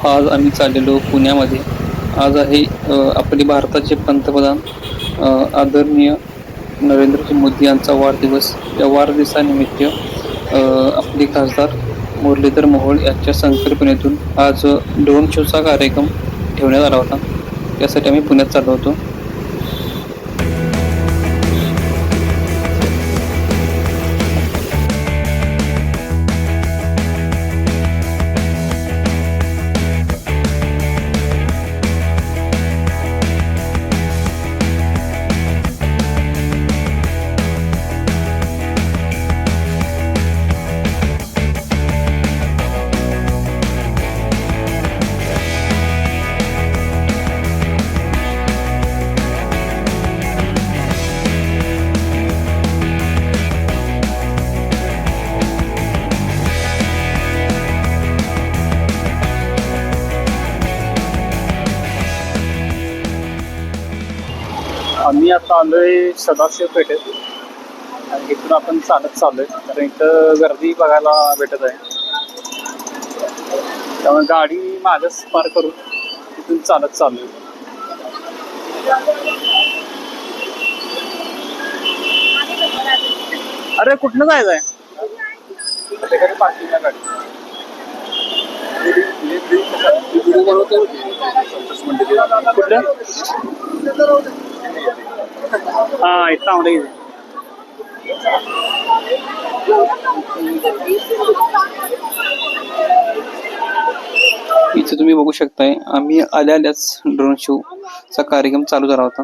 आज आम्ही चाललेलो पुण्यामध्ये. आज आहे आपले भारताचे पंतप्रधान आदरणीय नरेंद्रजी मोदी यांचा वाढदिवस. या वाढदिवसानिमित्त आपले खासदार मुरलीधर मोहोळ यांच्या संकल्पनेतून आज ड्रोन शोचा कार्यक्रम ठेवण्यात आला होता. त्यासाठी आम्ही पुण्यात चाललो होतो. आम्ही आता आलोय सदाशिव पेठेत आणि इथून आपण चालत चाललोय, कारण इथं गर्दी बघायला भेटत आहे. त्यामुळे गाडी मागच पार करून इथून चालत चाललोय. अरे कुठनं जायचं आहे? कुठलं? हा इथं आवडे. इथे तुम्ही बघू शकताय, आम्ही आल्याच ड्रोन शो चा कार्यक्रम चालू झाला होता.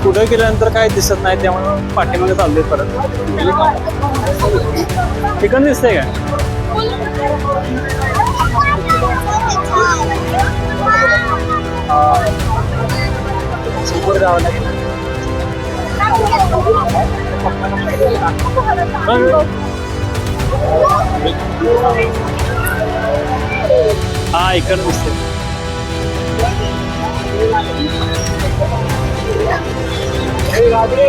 पुढे गेल्यानंतर काय दिसत नाही, त्यामुळे पाठीमागे चाललोय परत. ठिकाण दिसतंय काय? हा इकडं दिसतंय. Hey, Radhe!